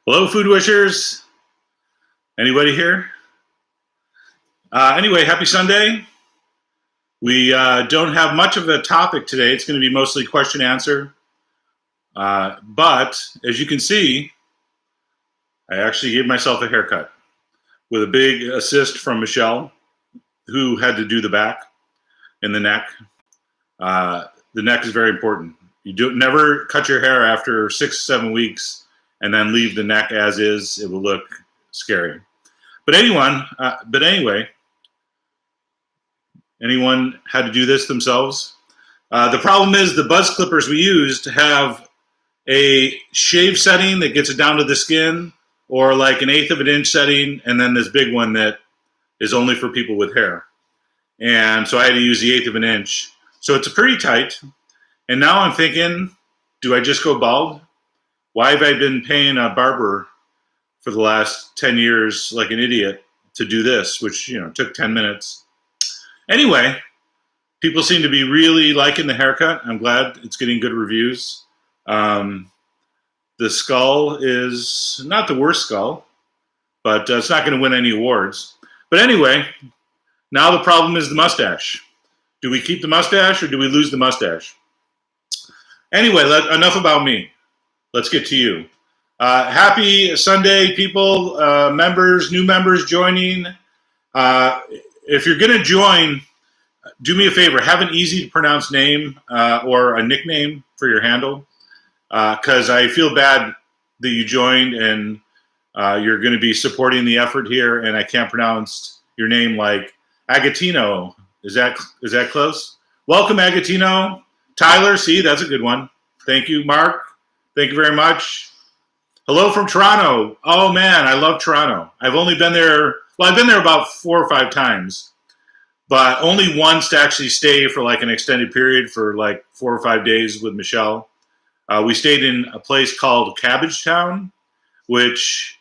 Hello, food wishers. Anybody here? Anyway, happy Sunday. We don't have much of a topic today. It's going to be mostly question answer. But as you can see, I actually gave myself a haircut with a big assist from Michelle, who had to do the back and the neck. The neck is very important. You never cut your hair after 6-7 weeks and then leave the neck as is. It will look scary. But anyway, anyone had to do this themselves? The problem is the buzz clippers we used have a shave setting that gets it down to the skin, or like an 1/8 of an inch setting, and then this big one that is only for people with hair. And so I had to use the 1/8 of an inch. So it's pretty tight. And now I'm thinking, do I just go bald? Why have I been paying a barber for the last 10 years like an idiot to do this, which, took 10 minutes? Anyway, people seem to be really liking the haircut. I'm glad it's getting good reviews. The skull is not the worst skull, but it's not going to win any awards. But anyway, now the problem is the mustache. Do we keep the mustache or do we lose the mustache? Anyway, enough about me. Let's get to you. Happy Sunday, people, new members joining. If you're going to join, do me a favor. Have an easy to pronounce name or a nickname for your handle, because I feel bad that you joined and you're going to be supporting the effort here, and I can't pronounce your name like Agatino. Is that close? Welcome, Agatino. Tyler, see, that's a good one. Thank you, Mark. Thank you very much. Hello from Toronto. Oh, man, I love Toronto. I've only been there, I've been there about 4 or 5 times, but only once to actually stay for like an extended period for like 4 or 5 days with Michelle. We stayed in a place called Cabbagetown, which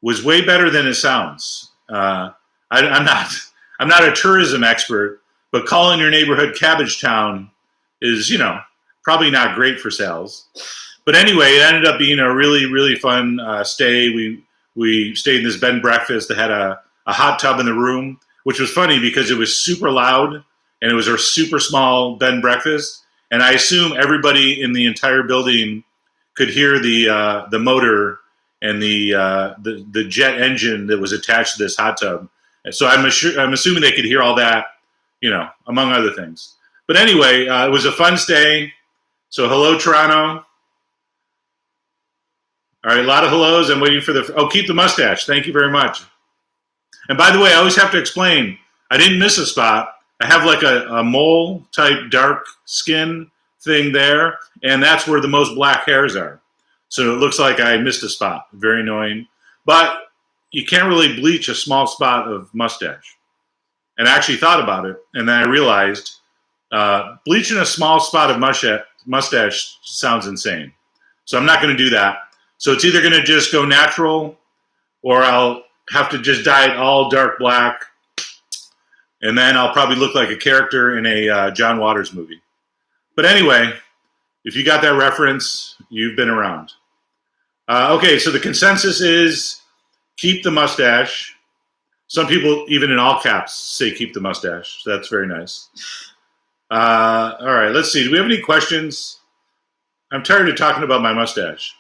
was way better than it sounds. I'm not a tourism expert, but calling your neighborhood Cabbagetown is, probably not great for sales. But anyway, it ended up being a really, really fun stay. We stayed in this bed and breakfast that had a hot tub in the room, which was funny because it was super loud and it was our super small bed and breakfast. And I assume everybody in the entire building could hear the motor and the jet engine that was attached to this hot tub. And so I'm assuming they could hear all that, among other things. But anyway, it was a fun stay. So hello, Toronto. All right, a lot of hellos. I'm waiting for keep the mustache. Thank you very much. And by the way, I always have to explain, I didn't miss a spot. I have like a mole type dark skin thing there, and that's where the most black hairs are. So it looks like I missed a spot. Very annoying. But you can't really bleach a small spot of mustache. And I actually thought about it, and then I realized bleaching a small spot of mustache sounds insane. So I'm not going to do that. So it's either going to just go natural, or I'll have to just dye it all dark black, and then I'll probably look like a character in a John Waters movie. But anyway, if you got that reference, you've been around. Okay, so the consensus is keep the mustache. Some people, even in all caps, say keep the mustache. So that's very nice. All right, let's see. Do we have any questions? I'm tired of talking about my mustache.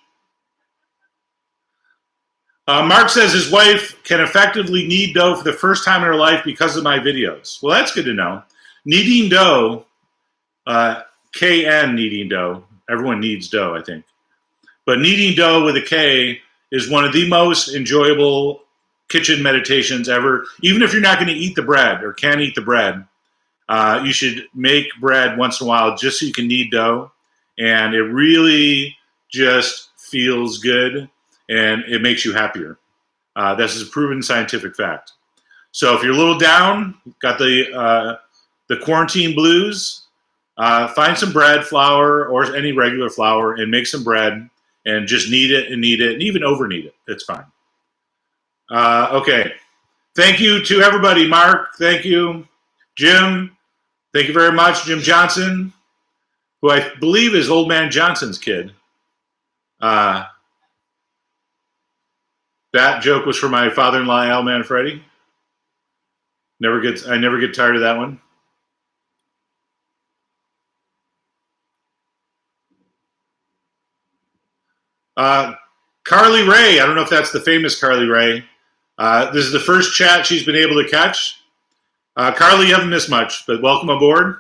Mark says his wife can effectively knead dough for the first time in her life because of my videos. Well, that's good to know. Kneading dough, KN kneading dough. Everyone needs dough, I think. But kneading dough with a K is one of the most enjoyable kitchen meditations ever. Even if you're not going to eat the bread or can't eat the bread, you should make bread once in a while just so you can knead dough. And it really just feels good. And it makes you happier. This is a proven scientific fact. So if you're a little down, got the quarantine blues, find some bread flour or any regular flour and make some bread and just knead it and even over knead it. It's fine. Okay. Thank you to everybody. Mark, thank you. Jim, thank you very much. Jim Johnson, who I believe is Old Man Johnson's kid. That joke was for my father-in-law, Al Manfredi. I never get tired of that one. Carly Ray, I don't know if that's the famous Carly Ray. This is the first chat she's been able to catch. Carly, you haven't missed much, but welcome aboard.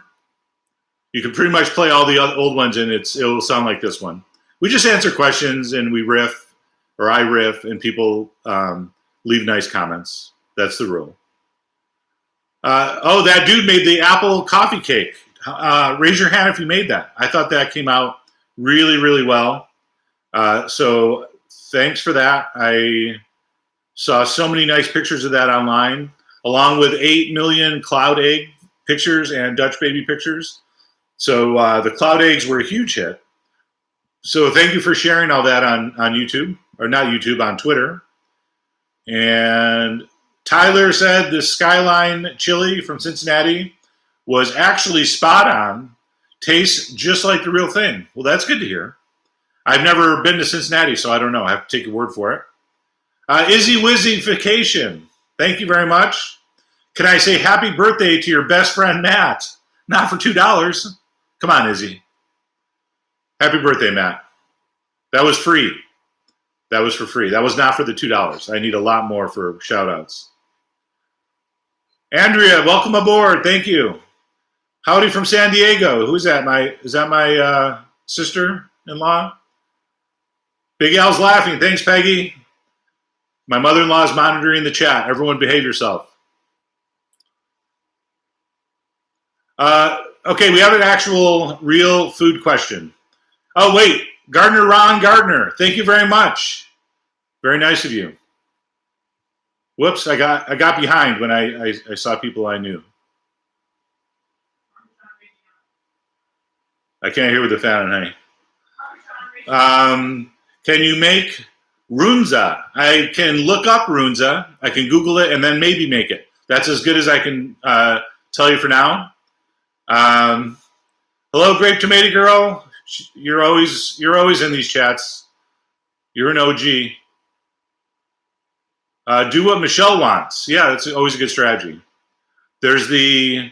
You can pretty much play all the old ones, and it will sound like this one. We just answer questions, and we riff, or I riff, and people leave nice comments. That's the rule. Oh, that dude made the apple coffee cake. Raise your hand if you made that. I thought that came out really, really well. So thanks for that. I saw so many nice pictures of that online, along with 8 million cloud egg pictures and Dutch baby pictures. So the cloud eggs were a huge hit. So thank you for sharing all that on YouTube, or not YouTube, on Twitter. And Tyler said the Skyline chili from Cincinnati was actually spot on. Tastes just like the real thing. Well, that's good to hear. I've never been to Cincinnati, so I don't know. I have to take your word for it. Izzy Wizzyfication, thank you very much. Can I say happy birthday to your best friend, Matt? Not for $2. Come on, Izzy. Happy birthday, Matt. That was free. That was for free. That was not for the $2. I need a lot more for shout-outs. Andrea, welcome aboard. Thank you. Howdy from San Diego. Who's that? Is that my sister-in-law? Big Al's laughing. Thanks, Peggy. My mother-in-law is monitoring the chat. Everyone behave yourself. Okay, we have an actual real food question. Oh, wait. Gardner Ron Gardner. Thank you very much. Very nice of you. Whoops, I got behind when I saw people I knew. I can't hear with the fan, honey. Can you make runza? I can look up runza. I can Google it and then maybe make it. That's as good as I can tell you for now. Hello, Grape Tomato Girl. You're always in these chats. You're an OG. Do what Michelle wants. Yeah, that's always a good strategy. There's the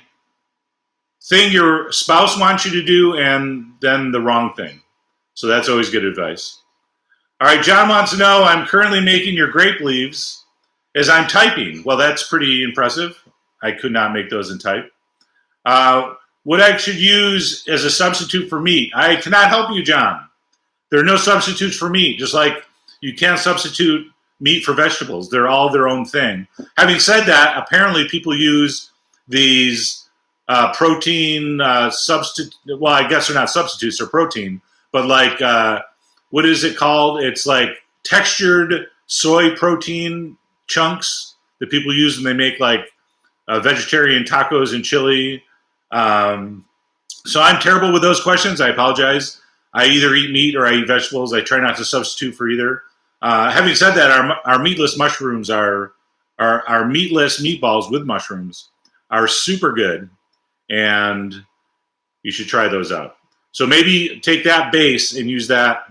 thing your spouse wants you to do and then the wrong thing. So that's always good advice. All right, John wants to know, I'm currently making your grape leaves as I'm typing. Well, that's pretty impressive. I could not make those in type. What I should use as a substitute for meat? I cannot help you, John. There are no substitutes for meat, just like you can't substitute meat for vegetables. They're all their own thing. Having said that, apparently people use these protein substitute. Well, I guess they're not substitutes; they're protein. But like, what is it called? It's like textured soy protein chunks that people use when they make like vegetarian tacos and chili. So I'm terrible with those questions. I apologize. I either eat meat or I eat vegetables. I try not to substitute for either. Having said that, our meatless mushrooms our meatless meatballs with mushrooms are super good, and you should try those out. So maybe take that base and use that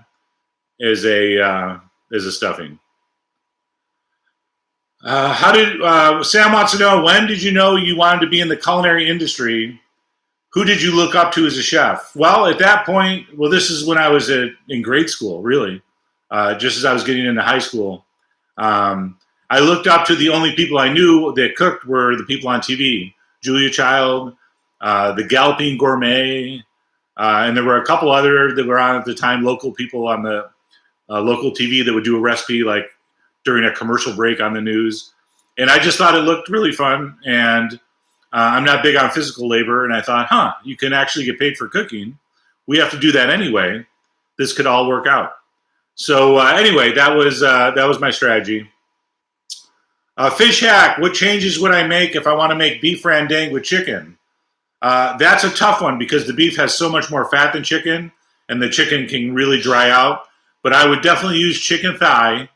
as a stuffing. Sam wants to know, when did you know you wanted to be in the culinary industry? Who did you look up to as a chef? Well, at that point, this is when I was in grade school, really. Just as I was getting into high school. I looked up to the only people I knew that cooked were the people on TV. Julia Child, the Galloping Gourmet, and there were a couple other that were on at the time, local people on the local TV that would do a recipe like during a commercial break on the news. And I just thought it looked really fun. And I'm not big on physical labor. And I thought, you can actually get paid for cooking. We have to do that anyway. This could all work out. So anyway, that was my strategy. Fish hack, what changes would I make if I want to make beef rendang with chicken? That's a tough one because the beef has so much more fat than chicken, and the chicken can really dry out. But I would definitely use chicken thigh,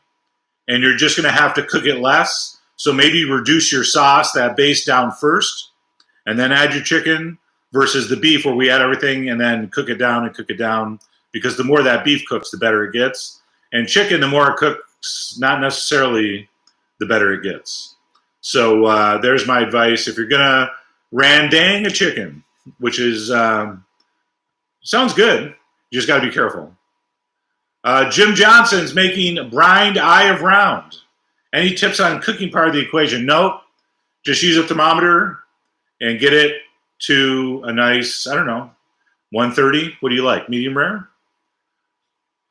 and you're just going to have to cook it less. So maybe reduce your sauce, that base, down first, and then add your chicken, versus the beef where we add everything and then cook it down, because the more that beef cooks, the better it gets. And chicken, the more it cooks, not necessarily the better it gets. So there's my advice. If you're going to randang a chicken, which is sounds good, you just got to be careful. Jim Johnson's making brined eye of round. Any tips on cooking part of the equation? Nope. Just use a thermometer and get it to a nice, I don't know, 130. What do you like? Medium rare?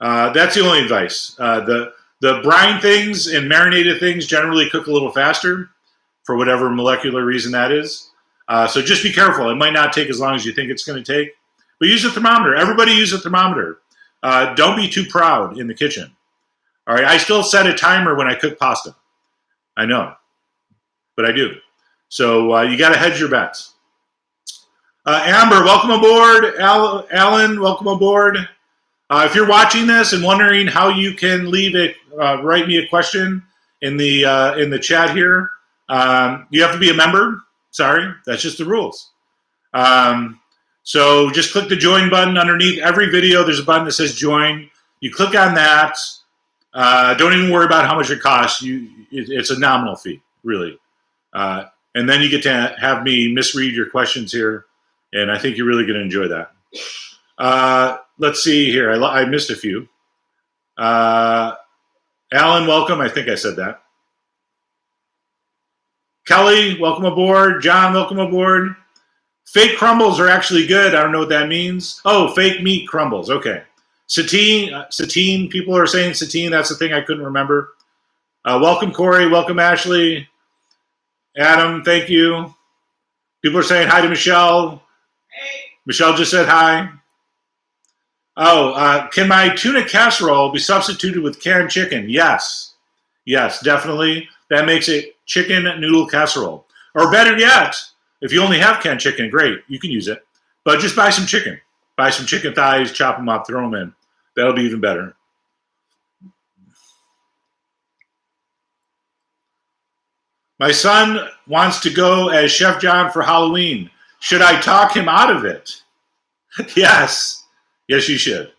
That's the only advice. The brine things and marinated things generally cook a little faster for whatever molecular reason that is. So just be careful. It might not take as long as you think it's going to take. But use a thermometer. Everybody use a thermometer. Don't be too proud in the kitchen. All right, I still set a timer when I cook pasta. I know, but I do. So you got to hedge your bets. Amber, welcome aboard. Alan, welcome aboard. If you're watching this and wondering how you can write me a question in the chat here, you have to be a member. Sorry, that's just the rules. So just click the join button underneath every video. There's a button that says join. You click on that. Don't even worry about how much it costs. It's a nominal fee, really. And then you get to have me misread your questions here, and I think you're really going to enjoy that. Let's see here. I missed a few. Alan, welcome. I think I said that. Kelly, welcome aboard. John, welcome aboard. Fake crumbles are actually good. I don't know what that means. Oh, fake meat crumbles. Okay. Satine, people are saying satine. That's the thing I couldn't remember. Welcome, Corey. Welcome, Ashley. Adam, thank you. People are saying hi to Michelle. Hey. Michelle just said hi. Oh, can my tuna casserole be substituted with canned chicken? Yes. Yes, definitely. That makes it chicken noodle casserole. Or better yet, if you only have canned chicken, great. You can use it. But just buy some chicken. Buy some chicken thighs, chop them up, throw them in. That'll be even better. My son wants to go as Chef John for Halloween. Should I talk him out of it? Yes. Yes, you should.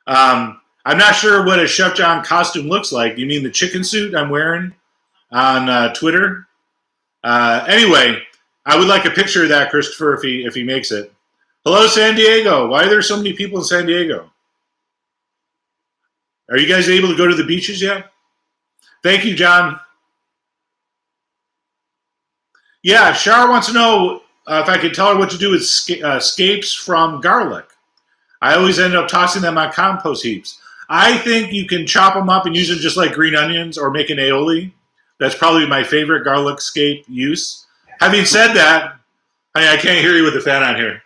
I'm not sure what a Chef John costume looks like. You mean the chicken suit I'm wearing on Twitter? Anyway, I would like a picture of that, Christopher, if he makes it. Hello, San Diego. Why are there so many people in San Diego? Are you guys able to go to the beaches yet? Thank you, John. Yeah, Shar wants to know if I could tell her what to do with scapes from garlic. I always end up tossing them on compost heaps. I think you can chop them up and use them just like green onions or make an aioli. That's probably my favorite garlic scape use. Having said that, I can't hear you with the fan on here.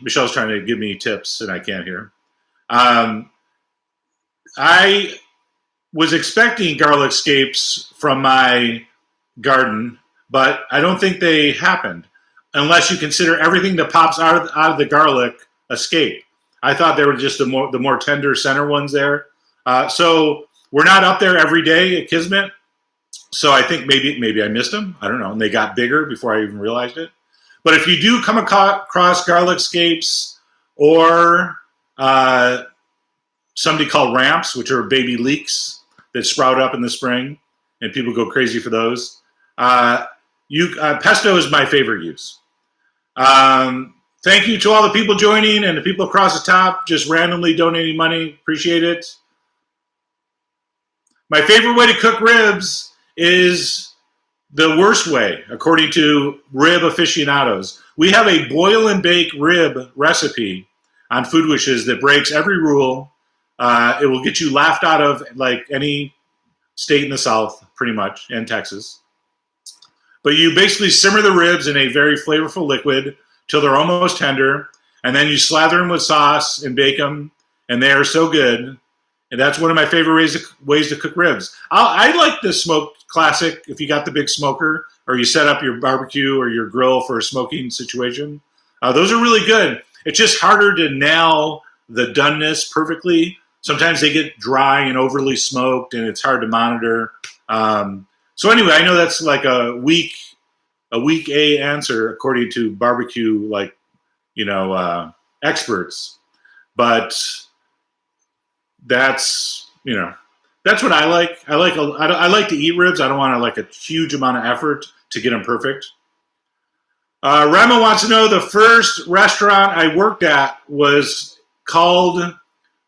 Michelle's trying to give me tips and I can't hear. I was expecting garlic scapes from my garden, but I don't think they happened unless you consider everything that pops out of the garlic a scape. I thought they were just the more tender center ones there. So we're not up there every day at Kismet. So I think maybe I missed them. I don't know. And they got bigger before I even realized it. But if you do come across garlic scapes or somebody called ramps, which are baby leeks that sprout up in the spring, and people go crazy for those, pesto is my favorite use. Thank you to all the people joining and the people across the top just randomly donating money. Appreciate it. My favorite way to cook ribs is the worst way, according to rib aficionados. We have a boil and bake rib recipe on Food Wishes that breaks every rule. It will get you laughed out of like any state in the South, pretty much, and Texas. But you basically simmer the ribs in a very flavorful liquid till they're almost tender, and then you slather them with sauce and bake them, and they are so good. And that's one of my favorite ways to cook ribs. I like the smoked classic if you got the big smoker or you set up your barbecue or your grill for a smoking situation. Those are really good. It's just harder to nail the doneness perfectly. Sometimes they get dry and overly smoked, and it's hard to monitor. So anyway, I know that's like a week A answer according to barbecue, that's, that's what I like. I like to eat ribs. I don't want a huge amount of effort to get them perfect. Rema wants to know, the first restaurant I worked at was called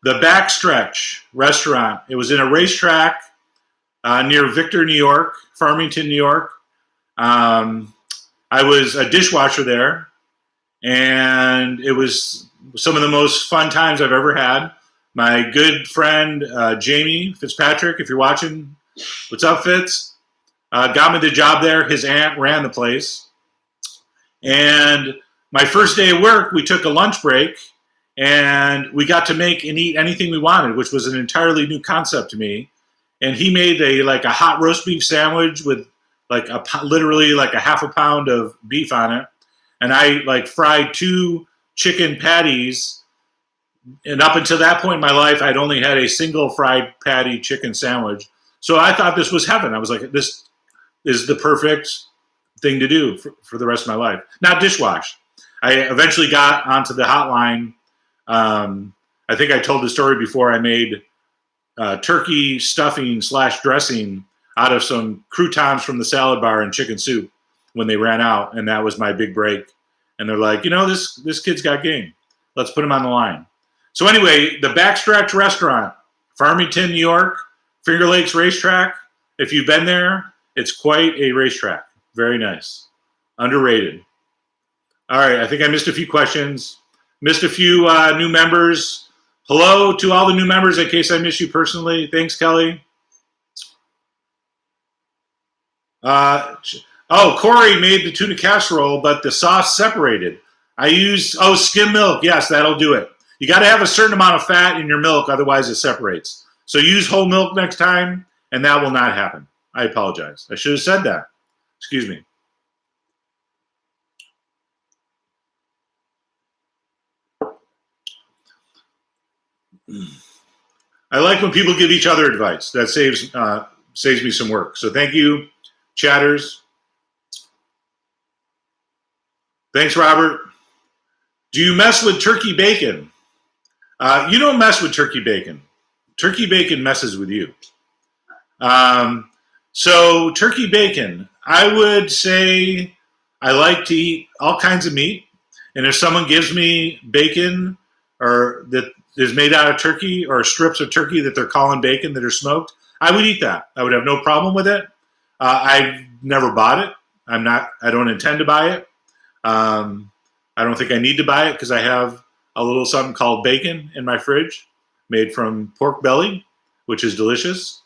the Backstretch Restaurant. It was in a racetrack near Victor, New York, Farmington, New York. I was a dishwasher there, and it was some of the most fun times I've ever had. My good friend Jamie Fitzpatrick, if you're watching, what's up, Fitz? Got me the job there. His aunt ran the place. And my first day of work, we took a lunch break, and we got to make and eat anything we wanted, which was an entirely new concept to me. And he made a hot roast beef sandwich with literally a half a pound of beef on it. And I fried 2 chicken patties. And up until that point in my life, I'd only had a single fried patty chicken sandwich. So I thought this was heaven. I was like, this is the perfect thing to do for the rest of my life. Not dishwash. I eventually got onto the hotline. I think I told the story before. I made turkey stuffing / dressing out of some croutons from the salad bar and chicken soup when they ran out, and that was my big break. And they're like, this kid's got game. Let's put him on the line. So anyway, the Backstretch Restaurant, Farmington, New York, Finger Lakes Racetrack. If you've been there, it's quite a racetrack. Very nice. Underrated. All right, I think I missed a few questions. Missed a few new members. Hello to all the new members in case I miss you personally. Thanks, Kelly. Corey made the tuna casserole, but the sauce separated. I used, skim milk. Yes, that'll do it. You got to have a certain amount of fat in your milk, otherwise it separates. So use whole milk next time, and that will not happen. I apologize. I should have said that. Excuse me. I like when people give each other advice. That saves me some work. So thank you, chatters. Thanks, Robert. Do you mess with turkey bacon? You don't mess with turkey bacon. Turkey bacon messes with you. So turkey bacon, I would say I like to eat all kinds of meat. And if someone gives me bacon or that is made out of turkey or strips of turkey that they're calling bacon that are smoked, I would eat that. I would have no problem with it. I've never bought it. I don't intend to buy it. I don't think I need to buy it because I have a little something called bacon in my fridge made from pork belly, which is delicious.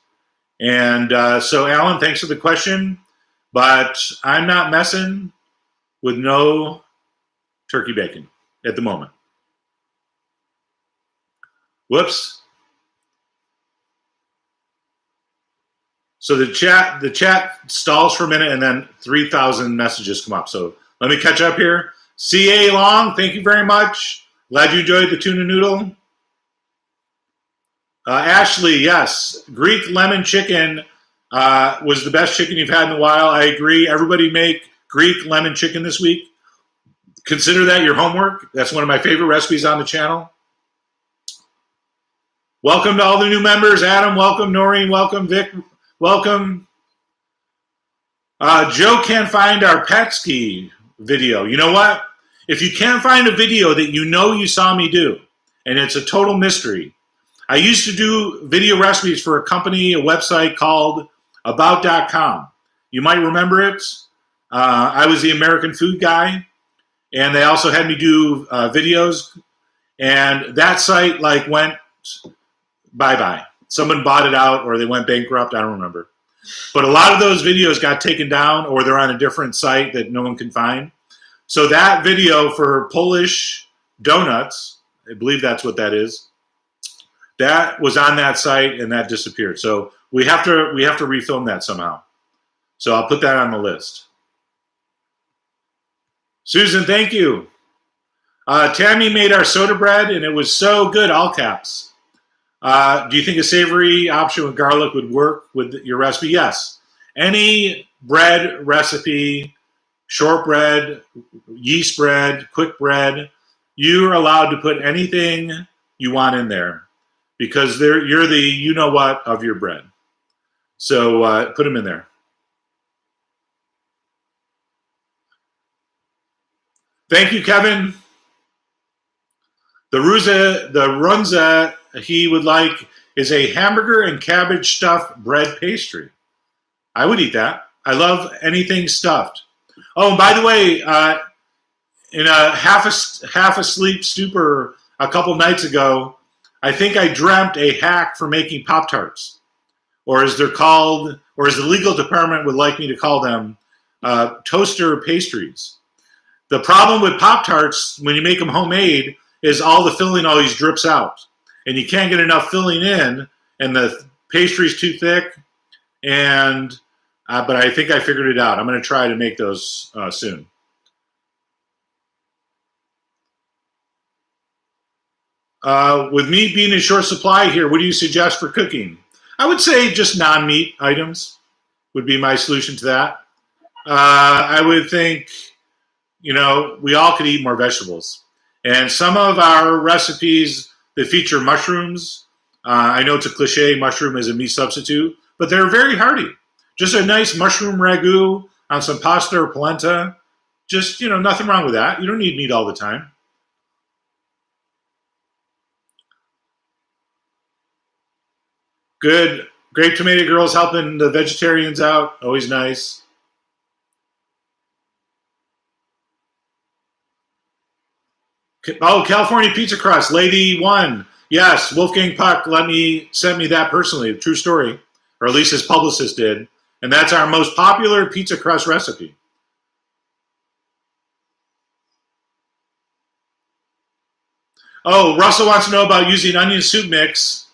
And so, Alan, thanks for the question, but I'm not messing with no turkey bacon at the moment. Whoops. So the chat stalls for a minute, and then 3,000 messages come up. So let me catch up here. C.A. Long, thank you very much. Glad you enjoyed the tuna noodle. Ashley, yes. Greek lemon chicken was the best chicken you've had in a while. I agree. Everybody make Greek lemon chicken this week. Consider that your homework. That's one of my favorite recipes on the channel. Welcome to all the new members. Adam, welcome. Noreen, welcome. Vic, welcome. Joe can't find our Petsky video. You know what? If you can't find a video that you saw me do, and it's a total mystery, I used to do video recipes for a company, a website called About.com. You might remember it. I was the American food guy, and they also had me do videos. And that site went bye-bye. Someone bought it out or they went bankrupt. I don't remember. But a lot of those videos got taken down or they're on a different site that no one can find. So that video for Polish donuts, I believe that's what that is, that was on that site and that disappeared. So we have to refilm that somehow. So I'll put that on the list. Susan, thank you. Tammy made our soda bread and it was so good, all caps. Do you think a savory option with garlic would work with your recipe? Yes. Any bread recipe, shortbread, yeast bread, quick bread, you're allowed to put anything you want in there. because you're the you-know-what of your bread. So put them in there. Thank you, Kevin. The runza he would like is a hamburger and cabbage stuffed bread pastry. I would eat that. I love anything stuffed. Oh, and by the way, in a half asleep stupor a couple nights ago, I think I dreamt a hack for making Pop-Tarts, or as they're called, or as the legal department would like me to call them, toaster pastries. The problem with Pop-Tarts, when you make them homemade, is all the filling always drips out. And you can't get enough filling in, and the pastry's too thick. But I think I figured it out. I'm going to try to make those soon. With meat being in short supply here, what do you suggest for cooking? I would say just non-meat items would be my solution to that. I would think, we all could eat more vegetables. And some of our recipes that feature mushrooms, I know it's a cliche, mushroom is a meat substitute, but they're very hearty. Just a nice mushroom ragu on some pasta or polenta. Just, nothing wrong with that. You don't need meat all the time. Good. Grape Tomato Girls helping the vegetarians out. Always nice. Oh, California pizza crust, Lady One. Yes, Wolfgang Puck sent me that personally. True story. Or at least his publicist did. And that's our most popular pizza crust recipe. Oh, Russell wants to know about using onion soup mix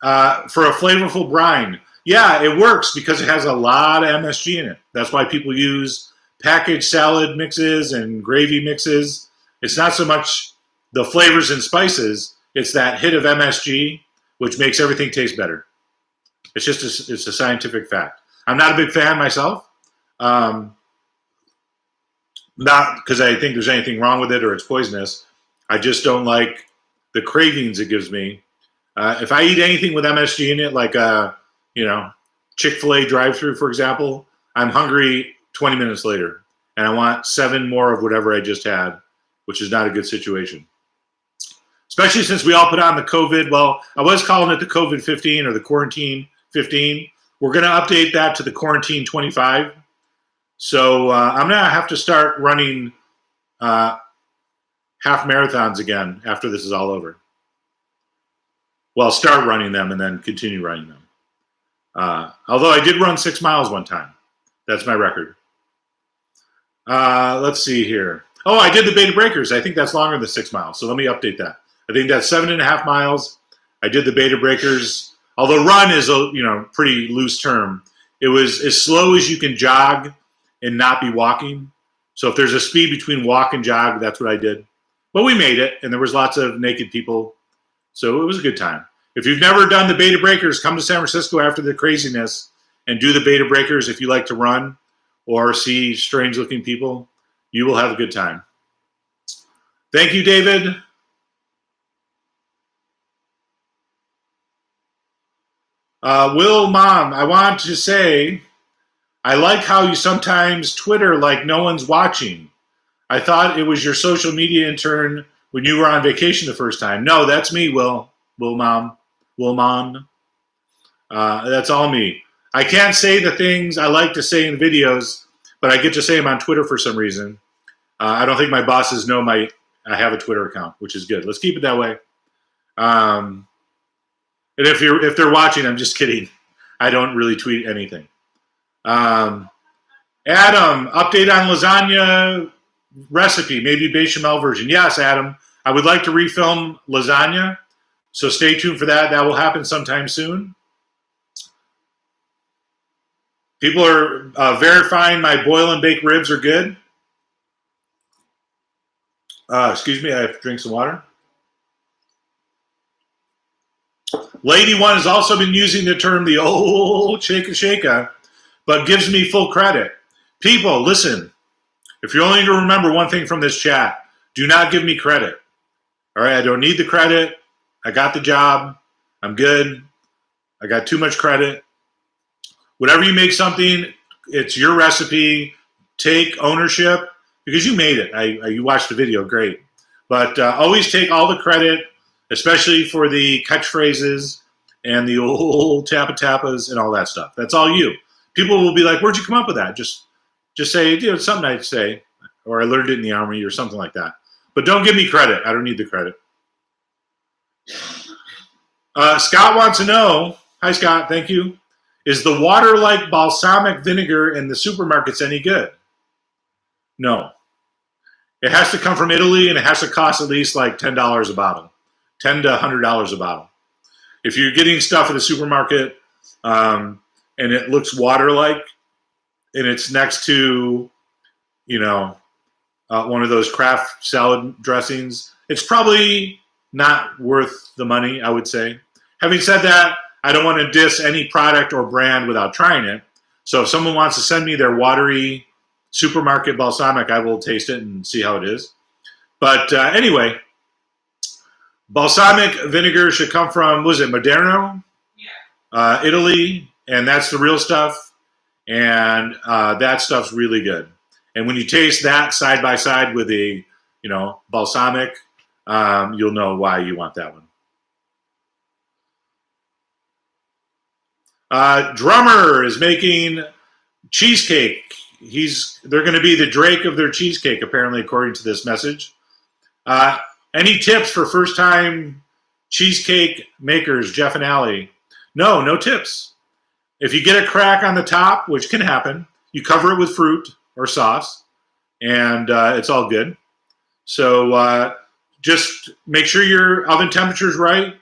for a flavorful brine. Yeah, it works because it has a lot of MSG in it. That's why people use packaged salad mixes and gravy mixes. It's not so much the flavors and spices, it's that hit of MSG, which makes everything taste better. It's a scientific fact. I'm not a big fan myself. Not because I think there's anything wrong with it or it's poisonous. I just don't like the cravings it gives me. If I eat anything with MSG in it, like Chick-fil-A drive-thru, for example, I'm hungry 20 minutes later, and I want 7 more of whatever I just had, which is not a good situation. Especially since we all put on the COVID. Well, I was calling it the COVID-15 or the quarantine 15. We're going to update that to the quarantine 25. So I'm going to have to start running half marathons again after this is all over. Well, start running them and then continue running them. Although I did run 6 miles one time. That's my record. Let's see here. Oh, I did the Beta Breakers. I think that's longer than 6 miles. So let me update that. I think that's 7.5 miles. I did the Beta Breakers. Although run is a pretty loose term. It was as slow as you can jog and not be walking. So if there's a speed between walk and jog, that's what I did. But we made it, and there was lots of naked people. So it was a good time. If you've never done the Beta Breakers, come to San Francisco after the craziness and do the Beta Breakers if you like to run or see strange-looking people. You will have a good time. Thank you, David. Will, Mom, I want to say I like how you sometimes Twitter like no one's watching. I thought it was your social media intern when you were on vacation the first time. No, that's me, Will. Will, Mom. That's all me. I can't say the things I like to say in videos, but I get to say them on Twitter for some reason. I don't think my bosses know I have a Twitter account, which is good. Let's keep it that way. And if they're watching, I'm just kidding. I don't really tweet anything. Adam, update on lasagna recipe, maybe bechamel version. Yes, Adam, I would like to refilm lasagna, so stay tuned for that. That will happen sometime soon. People are verifying my boil and bake ribs are good. Excuse me, I have to drink some water. Lady One has also been using the term the old shaka, but gives me full credit. People, listen, if you're only going to remember one thing from this chat, do not give me credit. All right, I don't need the credit. I got the job. I'm good. I got too much credit. Whatever you make something, it's your recipe. Take ownership because you made it. You watched the video, great. But always take all the credit, especially for the catchphrases and the old tappas and all that stuff. That's all you. People will be like, "Where'd you come up with that?" Just say, it's something I'd say, or I learned it in the Army or something like that. But don't give me credit. I don't need the credit. Scott wants to know, hi Scott, thank you. Is the water-like balsamic vinegar in the supermarkets any good? No. It has to come from Italy, and it has to cost at least like $10 a bottle, $10 to $100 a bottle. If you're getting stuff at the supermarket and it looks water-like, and it's next to, one of those Kraft salad dressings, it's probably not worth the money, I would say. Having said that, I don't want to diss any product or brand without trying it. So if someone wants to send me their watery supermarket balsamic, I will taste it and see how it is. But anyway, balsamic vinegar should come from, was it Moderno? Yeah. Italy, and that's the real stuff. And that stuff's really good. And when you taste that side by side with the, balsamic, you'll know why you want that one. Drummer is making cheesecake. They're going to be the Drake of their cheesecake, apparently, according to this message. Any tips for first-time cheesecake makers, Jeff and Allie? No tips. If you get a crack on the top, which can happen, you cover it with fruit or sauce, and it's all good. So just make sure your oven temperature is right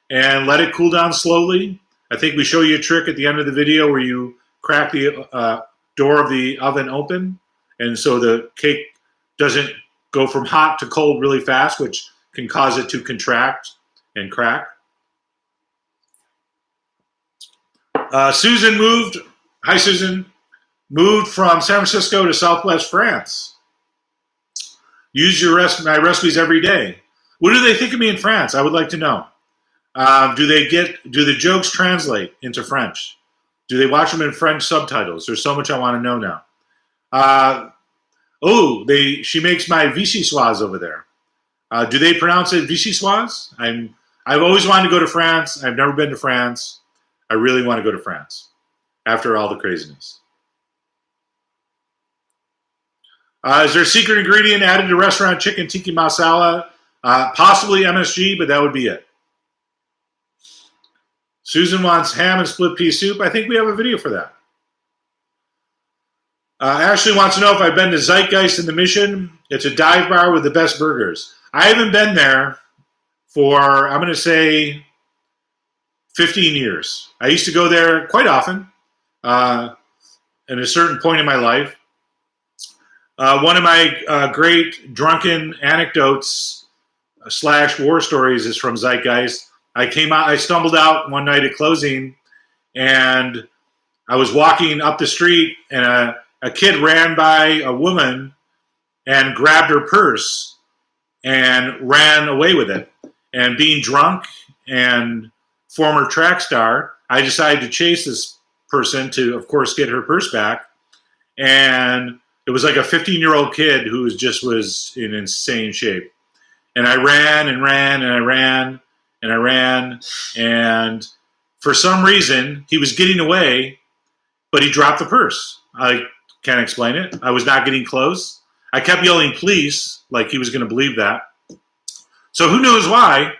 and let it cool down slowly. I think we show you a trick at the end of the video where you crack the door of the oven open, and so the cake doesn't go from hot to cold really fast, which can cause it to contract and crack. Susan moved. Hi, Susan. Moved from San Francisco to Southwest France. Use my recipes every day. What do they think of me in France? I would like to know. Do the jokes translate into French? Do they watch them in French subtitles? There's so much I want to know now. She makes my vichyssoise over there. Do they pronounce it vichyssoise? I've always wanted to go to France. I've never been to France. I really want to go to France after all the craziness. Is there a secret ingredient added to restaurant chicken tikka masala? Possibly MSG, but that would be it. Susan wants ham and split pea soup. I think we have a video for that. Ashley wants to know if I've been to Zeitgeist in the Mission. It's a dive bar with the best burgers. I haven't been there for, I'm going to say, 15 years. I used to go there quite often at a certain point in my life. One of my great drunken anecdotes / war stories is from Zeitgeist. I stumbled out one night at closing, and I was walking up the street, and a kid ran by a woman and grabbed her purse and ran away with it. And being drunk and former track star, I decided to chase this person to, of course, get her purse back. And it was like a 15-year-old kid who was in insane shape. And I ran and ran and I ran and I ran. And for some reason, he was getting away, but he dropped the purse. I can't explain it. I was not getting close. I kept yelling, "Police," like he was going to believe that. So who knows why,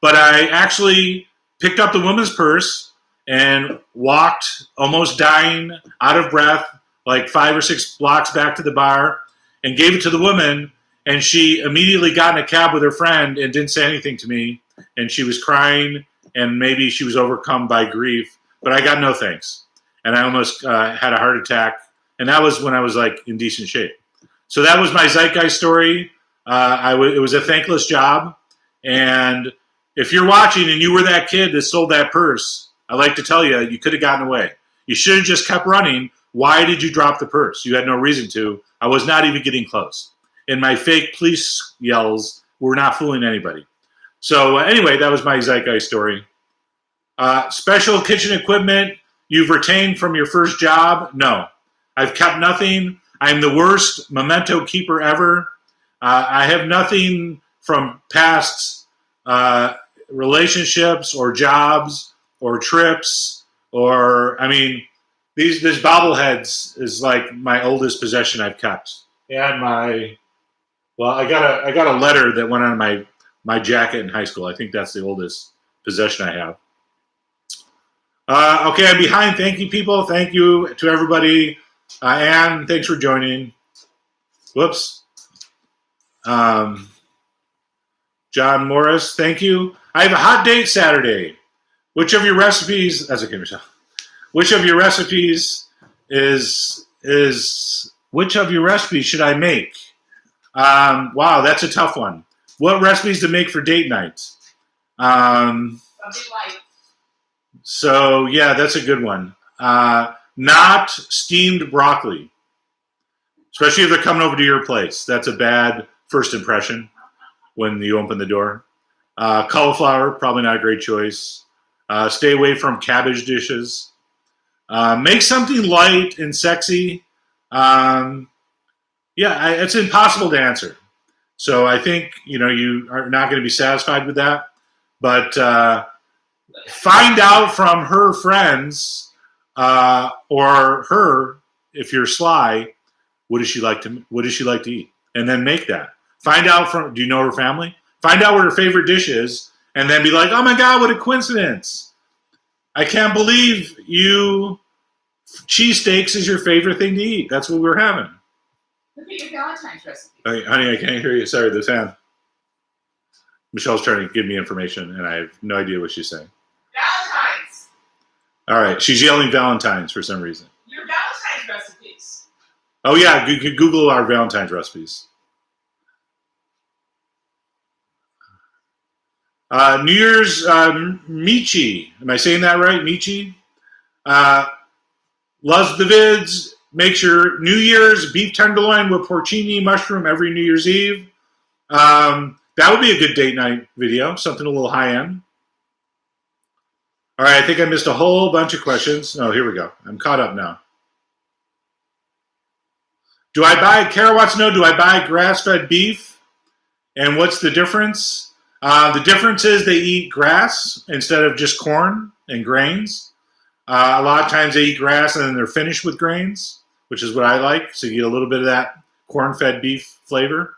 but I actually picked up the woman's purse and walked, almost dying, out of breath, like 5 or 6 blocks back to the bar, and gave it to the woman, and she immediately got in a cab with her friend and didn't say anything to me, and she was crying, and maybe she was overcome by grief, but I got no thanks, and I almost had a heart attack, and that was when I was like in decent shape. So that was my Zeitgeist story. It was a thankless job, and if you're watching and you were that kid that stole that purse, I'd like to tell you, you could have gotten away. You should have just kept running. Why did you drop the purse? You had no reason to. I was not even getting close. And my fake police yells were not fooling anybody. So anyway, that was my Zeitgeist story. Special kitchen equipment you've retained from your first job? No. I've kept nothing. I'm the worst memento keeper ever. I have nothing from past relationships or jobs or trips or, I mean, this bobbleheads is like my oldest possession I've kept. And I got a letter that went on my jacket in high school. I think that's the oldest possession I have. Okay, I'm behind. Thank you, people. Thank you to everybody. Anne, thanks for joining. Whoops. John Morris, thank you. I have a hot date Saturday. Which of your recipes? That's okay, Michelle. Which of your recipes which of your recipes should I make? Wow, that's a tough one. What recipes to make for date night? Something light. So yeah, that's a good one. Not steamed broccoli, especially if they're coming over to your place. That's a bad first impression when you open the door. Cauliflower, probably not a great choice. Stay away from cabbage dishes. Make something light and sexy. It's impossible to answer. So I think, you are not going to be satisfied with that. But find out from her friends or her, if you're sly, what does she like to eat? And then make that. Find out do you know her family? Find out what her favorite dish is, and then be like, oh my God, what a coincidence. I can't believe cheesesteaks is your favorite thing to eat. That's what we're having. Look at your Valentine's recipe. Hey, honey, I can't hear you. Sorry, the fan. Michelle's trying to give me information, and I have no idea what she's saying. Valentine's. All right, she's yelling Valentine's for some reason. Your Valentine's recipes. Oh yeah, you could Google our Valentine's recipes. New Year's Michi. Am I saying that right? Michi? Loves the vids. Makes your New Year's beef tenderloin with porcini mushroom every New Year's Eve. That would be a good date night video. Something a little high end. All right, I think I missed a whole bunch of questions. Oh, here we go. I'm caught up now. Kara wants to know, do I buy grass-fed beef? And what's the difference? The difference is they eat grass instead of just corn and grains. A lot of times they eat grass and then they're finished with grains, which is what I like. So you get a little bit of that corn-fed beef flavor.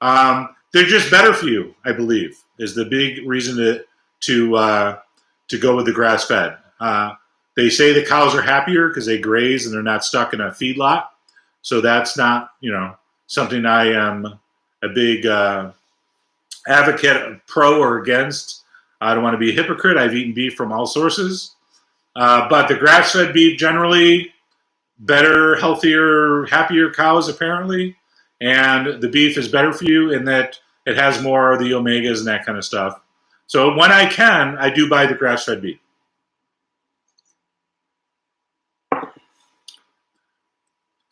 They're just better for you, I believe, is the big reason to go with the grass-fed. They say the cows are happier because they graze and they're not stuck in a feedlot. So that's not, something I am a big advocate of, pro or against. I don't want to be a hypocrite. I've eaten beef from all sources. But the grass-fed beef, generally better, healthier, happier cows, apparently. And the beef is better for you in that it has more of the omegas and that kind of stuff. So when I can, I do buy the grass-fed beef.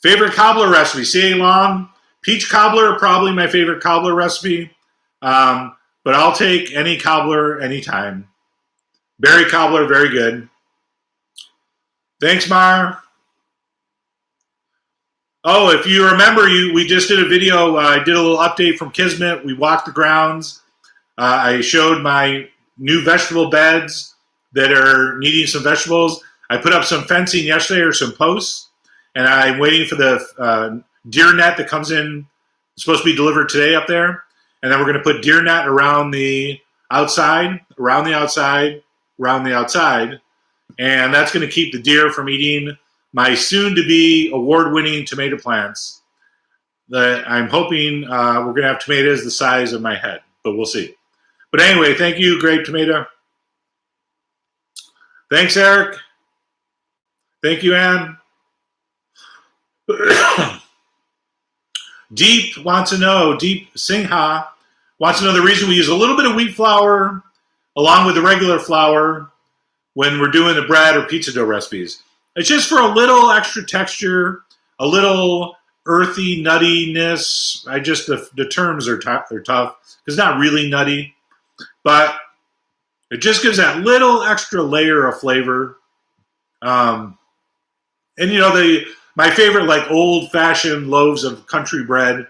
Favorite cobbler recipe? CA Long. Peach cobbler, probably my favorite cobbler recipe. But I'll take any cobbler anytime. Berry cobbler, very good. Thanks, Mar. Oh, if you remember, we just did a video. I did a little update from Kismet. We walked the grounds. I showed my new vegetable beds that are needing some vegetables. I put up some fencing yesterday or some posts, and I'm waiting for the deer net that comes in. It's supposed to be delivered today up there. And then we're going to put deer net around the outside, and that's going to keep the deer from eating my soon-to-be award-winning tomato plants. That I'm hoping we're going to have tomatoes the size of my head, but we'll see. But anyway, thank you, Grape Tomato. Thanks, Eric. Thank you, Ann. Deep Singha wants to know the reason we use a little bit of wheat flour along with the regular flour when we're doing the bread or pizza dough recipes. It's just for a little extra texture, a little earthy nuttiness. The terms are tough. It's not really nutty, but It just gives that little extra layer of flavor. And my favorite, like old-fashioned loaves of country bread,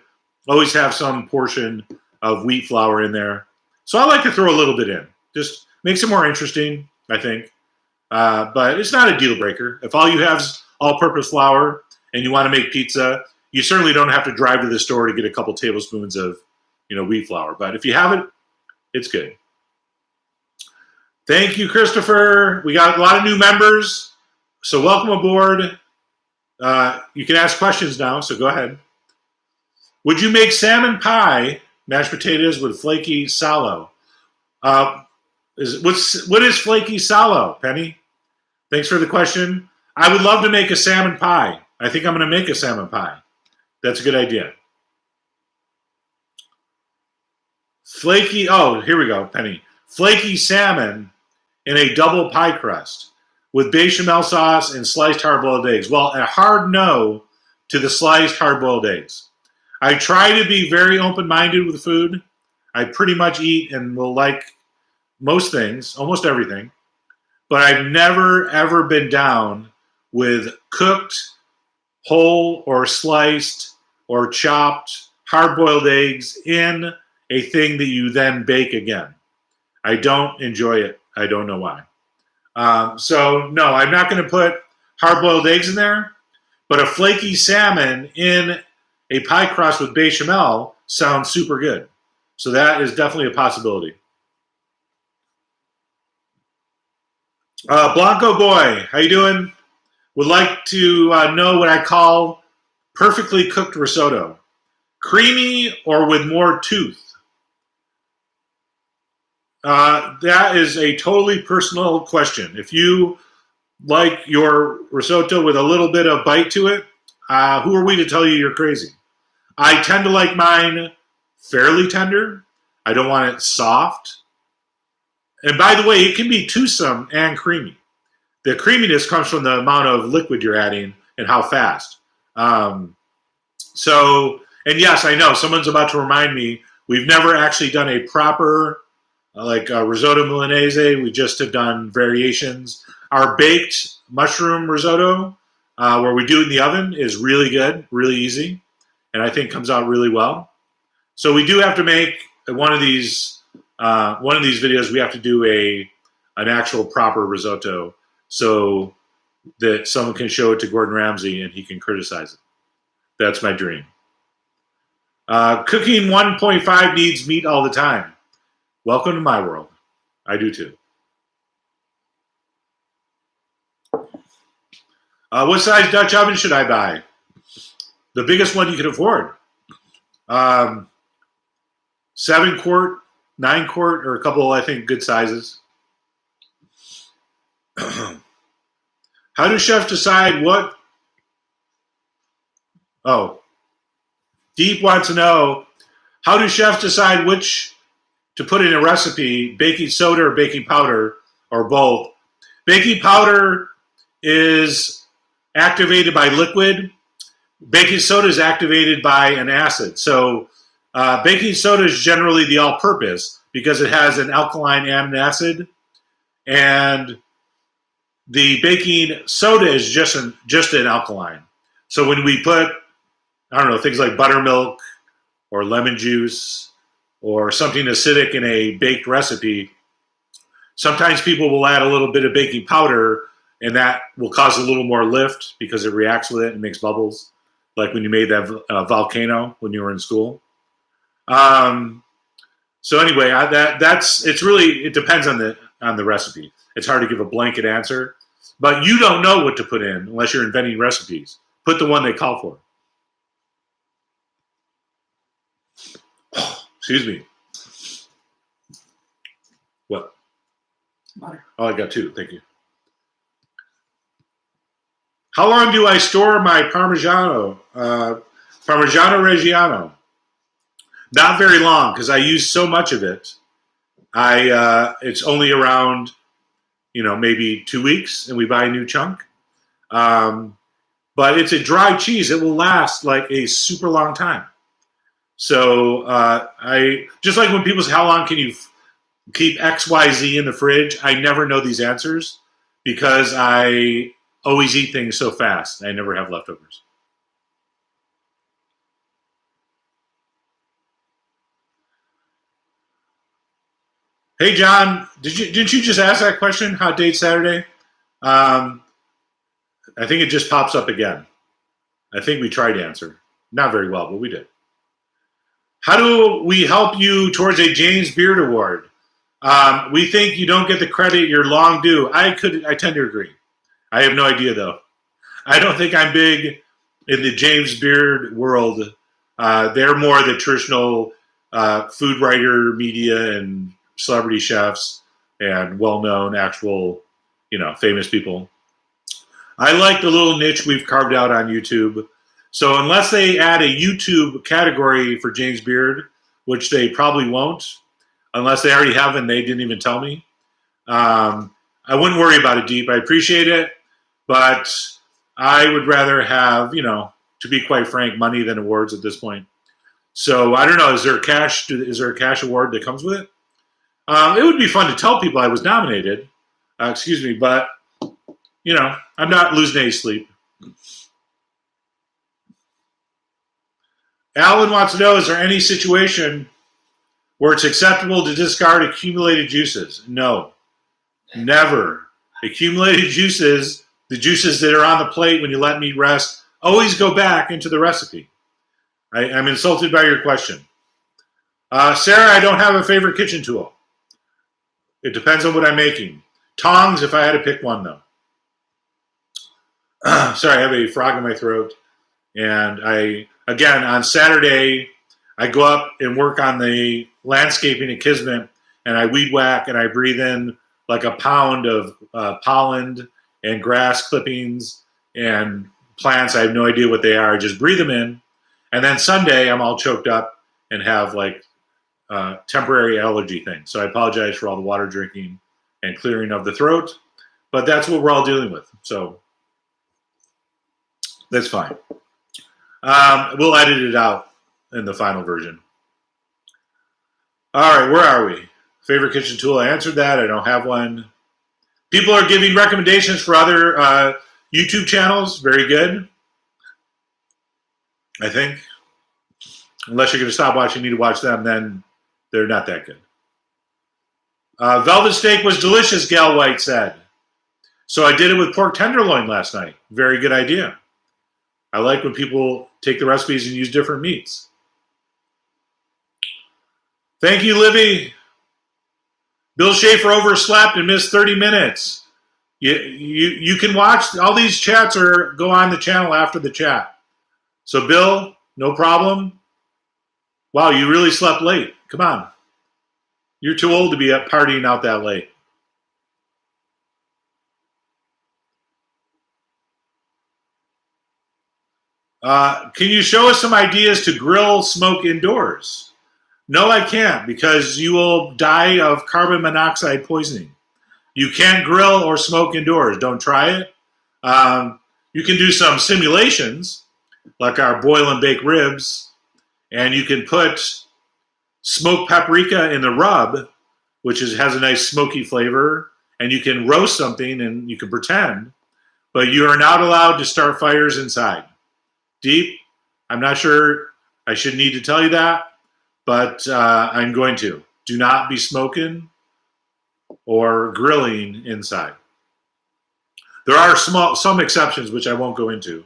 always have some portion of wheat flour in there. So I like to throw a little bit in. Just makes it more interesting, I think. But it's not a deal breaker. If all you have is all-purpose flour and you want to make pizza, you certainly don't have to drive to the store to get a couple tablespoons of, wheat flour. But if you have it, it's good. Thank you, Christopher. We got a lot of new members, so welcome aboard. You can ask questions now, so go ahead. Would you make salmon pie, mashed potatoes with flaky sallow? What is flaky sallow, Penny? Thanks for the question. I would love to make a salmon pie. I think I'm going to make a salmon pie. That's a good idea. Flaky, here we go, Penny. Flaky salmon in a double pie crust with bechamel sauce and sliced hard-boiled eggs. Well, a hard no to the sliced hard-boiled eggs. I try to be very open-minded with food. I pretty much eat and will like most things, almost everything. But I've never, ever been down with cooked, whole, or sliced, or chopped hard-boiled eggs in a thing that you then bake again. I don't enjoy it. I don't know why. So, no, I'm not going to put hard-boiled eggs in there, but a flaky salmon in a pie crust with bechamel sounds super good. So that is definitely a possibility. Blanco Boy, how you doing? Would like to know what I call perfectly cooked risotto. Creamy or with more tooth? That is a totally personal question. If you like your risotto with a little bit of bite to it, who are we to tell you you're crazy? I tend to like mine fairly tender. I don't want it soft. And by the way, it can be toothsome and creamy. The creaminess comes from the amount of liquid you're adding and how fast. And yes, I know someone's about to remind me, we've never actually done a proper risotto Milanese. We just have done variations. Our baked mushroom risotto, where we do it in the oven, is really good, really easy, and I think comes out really well. So we do have to make one of these videos. We have to do an actual proper risotto so that someone can show it to Gordon Ramsay and he can criticize it. That's my dream. Cooking 1.5 needs meat all the time. Welcome to my world. I do too. What size Dutch oven should I buy? The biggest one you can afford. 7-quart, 9-quart, or a couple, I think, good sizes. How do chefs decide what? Deep wants to know, how do chefs decide which to put in a recipe, baking soda or baking powder, or both? Baking powder is activated by liquid. Baking soda is activated by an acid. So baking soda is generally the all-purpose because it has an alkaline and an acid. And the baking soda is just an alkaline. So when we put, things like buttermilk or lemon juice or something acidic in a baked recipe, sometimes people will add a little bit of baking powder, and that will cause a little more lift because it reacts with it and makes bubbles, like when you made that volcano when you were in school. So anyway, it depends on the recipe. It's hard to give a blanket answer, but you don't know what to put in unless you're inventing recipes. Put the one they call for. Excuse me. What? Water. Oh, I got 2. Thank you. How long do I store my Parmigiano-Reggiano? Not very long, because I use so much of it. It's only around, maybe 2 weeks, and we buy a new chunk. But it's a dry cheese. It will last like a super long time. So I just like when people say, how long can you keep XYZ in the fridge. I never know these answers because I always eat things so fast. I never have leftovers. Hey, John, didn't you just ask that question? Hot date Saturday? I think it just pops up again. I think we tried to answer. Not very well, but we did. How do we help you towards a James Beard Award? We think you don't get the credit you're long due. I tend to agree. I have no idea, though. I don't think I'm big in the James Beard world. They're more the traditional food writer, media, and celebrity chefs and well-known actual, famous people. I like the little niche we've carved out on YouTube. So unless they add a YouTube category for James Beard, which they probably won't, unless they already have and they didn't even tell me, I wouldn't worry about it deep. I appreciate it, but I would rather have, to be quite frank, money than awards at this point. So I don't know. Is there a cash award that comes with it? It would be fun to tell people I was nominated. But I'm not losing any sleep. Alan wants to know, is there any situation where it's acceptable to discard accumulated juices? No, never. Accumulated juices, the juices that are on the plate when you let meat rest, always go back into the recipe. I'm insulted by your question. Sarah, I don't have a favorite kitchen tool. It depends on what I'm making. Tongs, if I had to pick one, though. Sorry, I have a frog in my throat. And again, on Saturday, I go up and work on the landscaping at Kismet, and I weed whack and I breathe in like a pound of pollen and grass clippings and plants. I have no idea what they are. I just breathe them in. And then Sunday, I'm all choked up and have like temporary allergy thing. So I apologize for all the water drinking and clearing of the throat, but that's what we're all dealing with. So that's fine. We'll edit it out in the final version. All right, where are we? Favorite kitchen tool? I answered that. I don't have one. People are giving recommendations for other YouTube channels. Very good. I think. Unless you're going to stop watching me to watch them, then they're not that good. Velvet steak was delicious, Gal White said. So I did it with pork tenderloin last night. Very good idea. I like when people take the recipes and use different meats. Thank you, Livy. Bill Schaefer overslept and missed 30 minutes. You can watch all these chats or go on the channel after the chat. So Bill, no problem. Wow, you really slept late. Come on. You're too old to be up partying out that late. Can you show us some ideas to grill smoke indoors? No, I can't, because you will die of carbon monoxide poisoning. You can't grill or smoke indoors. Don't try it. You can do some simulations, like our boil and bake ribs, and you can put smoked paprika in the rub, which has a nice smoky flavor, and you can roast something and you can pretend, but you are not allowed to start fires inside. Deep, I'm not sure I should need to tell you that, but I'm going to. Do not be smoking or grilling inside. There are some exceptions, which I won't go into.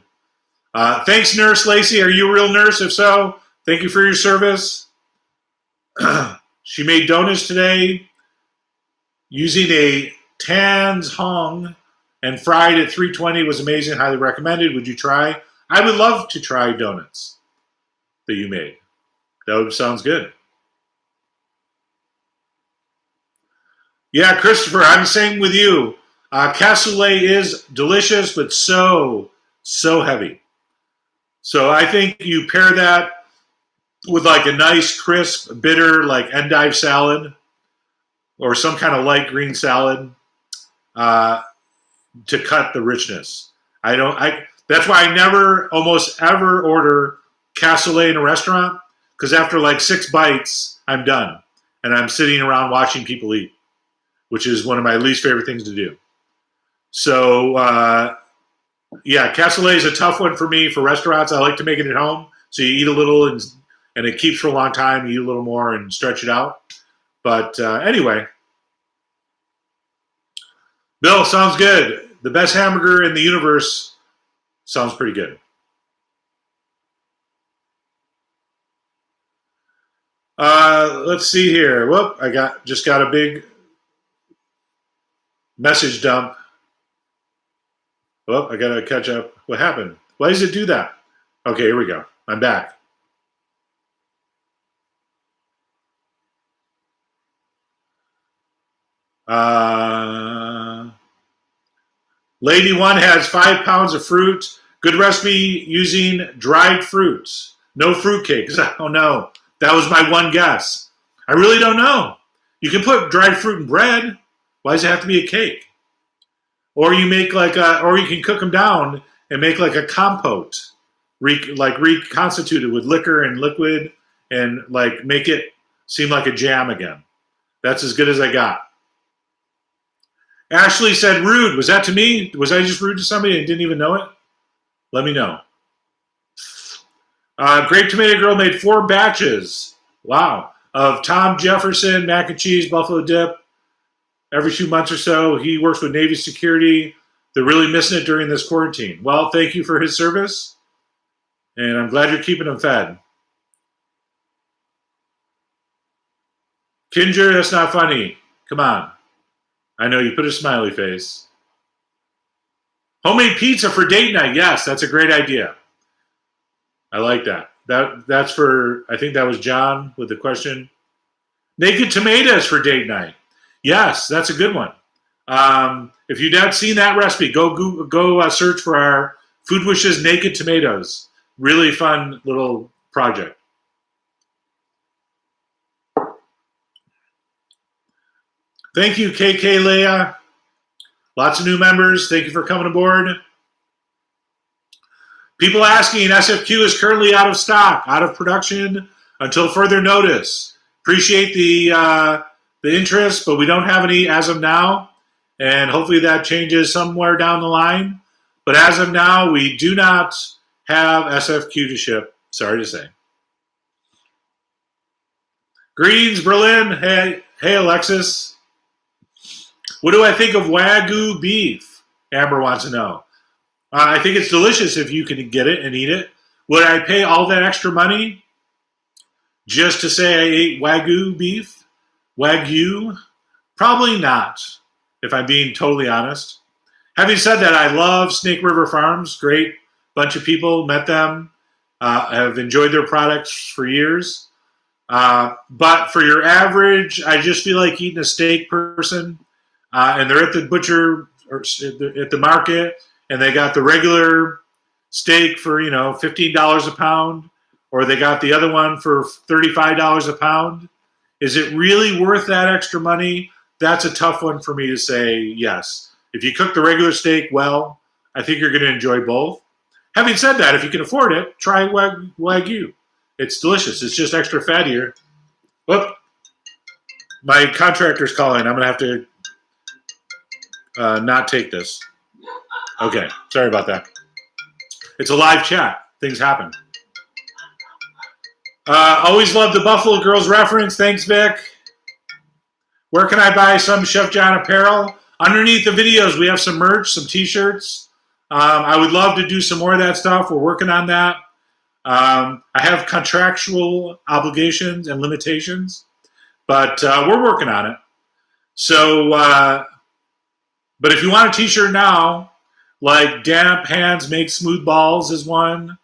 Thanks, Nurse Lacey. Are you a real nurse? If so, thank you for your service. She made donuts today using a Tan's Hong and fried at 320. Was amazing. Highly recommended. Would you try? I would love to try donuts that you made. That sounds good. Yeah, Christopher, I'm the same with you. Cassoulet is delicious, but so heavy. So I think you pair that with like a nice, crisp, bitter, like endive salad or some kind of light green salad to cut the richness. That's why I never, almost ever order cassoulet in a restaurant, because after like 6 bites, I'm done. and I'm sitting around watching people eat, which is one of my least favorite things to do. So, yeah, cassoulet is a tough one for me for restaurants. I like to make it at home. So you eat a little and it keeps for a long time. You eat a little more and stretch it out. But anyway, Bill, sounds good. The best hamburger in the universe sounds pretty good. Let's see here. Whoop, I just got a big message dump. Well, I got to catch up. What happened? Why does it do that? Okay, here we go. I'm back. Lady 1 has 5 pounds of fruit. Good recipe using dried fruits. No fruitcake. Oh, no. That was my one guess. I really don't know. You can put dried fruit in bread. Why does it have to be a cake? Or you make or you can cook them down and make like a compote, reconstituted with liquor and liquid, and like make it seem like a jam again. That's as good as I got. Ashley said rude. Was that to me? Was I just rude to somebody and didn't even know it? Let me know. Grape Tomato Girl made 4 batches. Wow. Of Tom Jefferson mac and cheese buffalo dip. Every 2 months or so. He works with Navy security. They're really missing it during this quarantine. Well, thank you for his service. And I'm glad you're keeping them fed. Kinger, that's not funny. Come on. I know you put a smiley face. Homemade pizza for date night. Yes, that's a great idea. I like that. That's for, I think that was John with the question. Naked tomatoes for date night. Yes, that's a good one. If you've not seen that recipe, go search for our Food Wishes Naked Tomatoes. Really fun little project. Thank you, KK Leia. Lots of new members. Thank you for coming aboard. People asking, SFQ is currently out of stock, out of production until further notice. Appreciate the interest, but we don't have any as of now, and hopefully that changes somewhere down the line. But as of now, we do not have SFQ to ship. Sorry to say. Greetings, Berlin. Hey, Alexis. What do I think of Wagyu beef? Amber wants to know. I think it's delicious if you can get it and eat it. Would I pay all that extra money just to say I ate Wagyu beef? Wagyu? Probably not, if I'm being totally honest. Having said that, I love Snake River Farms. Great bunch of people, met them, have enjoyed their products for years. But for your average, I just feel like eating a steak person, and they're at the butcher or at the market, and they got the regular steak for, $15 a pound, or they got the other one for $35 a pound. Is it really worth that extra money? That's a tough one for me to say yes. If you cook the regular steak well, I think you're going to enjoy both. Having said that, if you can afford it, try Wagyu. It's delicious. It's just extra fattier. Whoop. My contractor's calling. I'm going to have to not take this. Okay, sorry about that. It's a live chat. Things happen. Always love the Buffalo Girls reference. Thanks, Vic. Where can I buy some Chef John apparel? Underneath the videos, we have some merch, some T-shirts. I would love to do some more of that stuff. We're working on that. I have contractual obligations and limitations, but we're working on it. So, but if you want a T-shirt now, like Damp Hands Make Smooth Balls is one.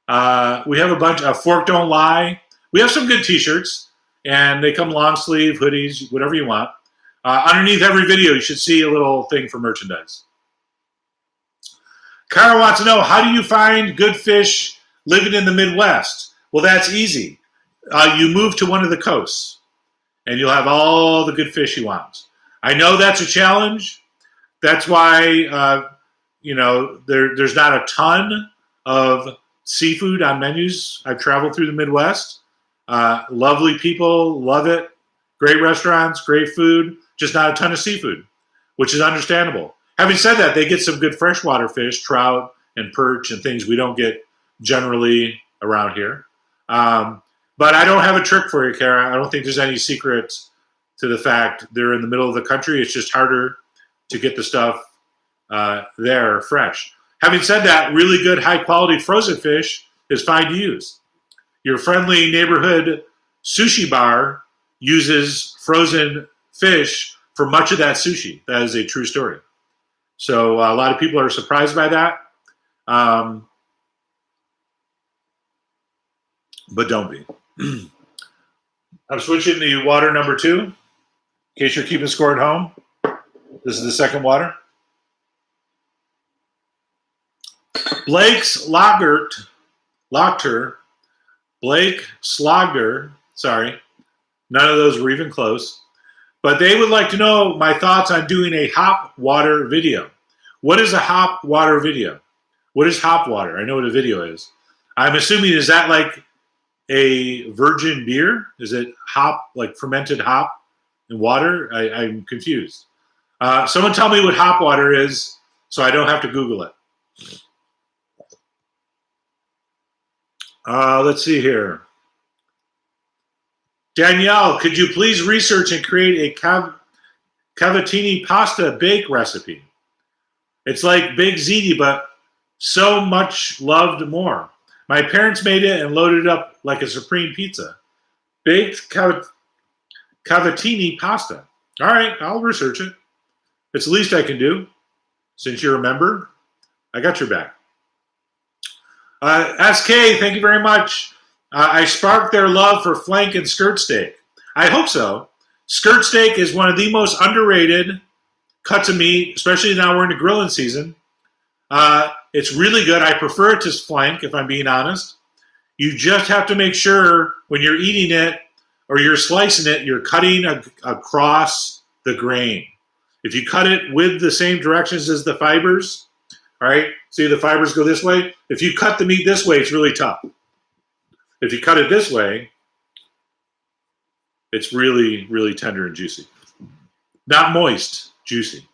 We have a bunch of Fork Don't Lie. We have some good T-shirts, and they come long sleeve, hoodies, whatever you want. Underneath every video, you should see a little thing for merchandise. Kara wants to know, how do you find good fish living in the Midwest? Well, that's easy. You move to one of the coasts, and you'll have all the good fish you want. I know that's a challenge. That's why, there's not a ton of seafood on menus. I've traveled through the Midwest. Lovely people, love it. Great restaurants, great food, just not a ton of seafood, which is understandable. Having said that, they get some good freshwater fish, trout and perch and things we don't get generally around here. But I don't have a trick for you, Kara. I don't think there's any secret to the fact they're in the middle of the country. It's just harder to get the stuff there fresh. Having said that, really good high-quality frozen fish is fine to use. Your friendly neighborhood sushi bar uses frozen fish for much of that sushi. That is a true story. So a lot of people are surprised by that. But don't be. I'm switching to water number 2. In case you're keeping score at home, this is the second water. Blake's Lager, Blake Slogger, sorry, none of those were even close. But they would like to know my thoughts on doing a hop water video. What is a hop water video? What is hop water? I know what a video is. I'm assuming, is that like a virgin beer? Is it hop, like fermented hop and water? I'm confused. Someone tell me what hop water is so I don't have to Google it. Let's see here. Danielle, could you please research and create a cavatelli pasta bake recipe? It's like baked ziti, but so much loved more. My parents made it and loaded it up like a supreme pizza. Baked cavatelli pasta. All right, I'll research it. It's the least I can do. Since you're a member, I got your back. SK, thank you very much. I sparked their love for flank and skirt steak. I hope so. Skirt steak is one of the most underrated cuts of meat, especially now we're in the grilling season. It's really good. I prefer it to flank, if I'm being honest. You just have to make sure when you're eating it or you're slicing it, you're cutting across the grain. If you cut it with the same directions as the fibers, all right, see the fibers go this way? If you cut the meat this way, it's really tough. If you cut it this way, it's really, really tender and juicy. Not moist, juicy.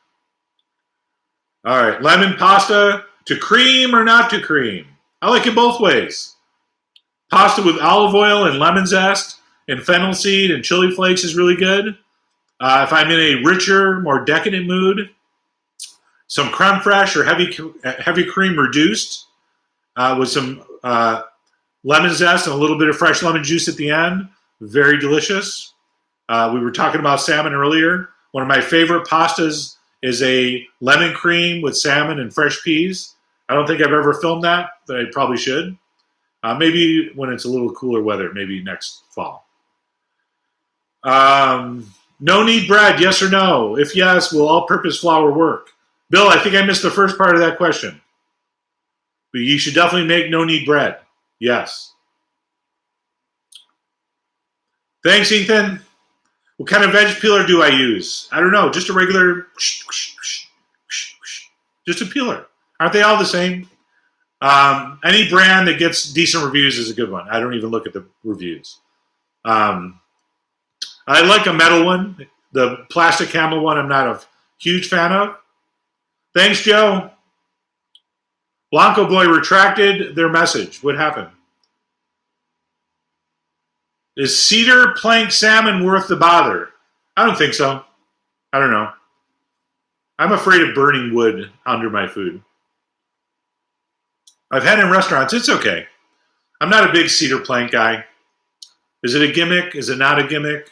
All right, lemon pasta to cream or not to cream? I like it both ways. Pasta with olive oil and lemon zest and fennel seed and chili flakes is really good. If I'm in a richer, more decadent mood, some creme fraiche or heavy cream reduced with some lemon zest and a little bit of fresh lemon juice at the end. Very delicious. We were talking about salmon earlier. One of my favorite pastas is a lemon cream with salmon and fresh peas. I don't think I've ever filmed that, but I probably should. Maybe when it's a little cooler weather, maybe next fall. No knead bread, yes or no? If yes, will all-purpose flour work? Bill, I think I missed the first part of that question. But you should definitely make no knead bread. Yes. Thanks, Ethan. What kind of veg peeler do I use? I don't know. Just a regular, just a peeler. Aren't they all the same? Any brand that gets decent reviews is a good one. I don't even look at the reviews. I like a metal one. The plastic camel one I'm not a huge fan of. Thanks, Joe. Blanco Boy retracted their message. What happened? Is cedar plank salmon worth the bother? I don't think so. I don't know. I'm afraid of burning wood under my food. I've had it in restaurants. It's okay. I'm not a big cedar plank guy. Is it a gimmick? Is it not a gimmick?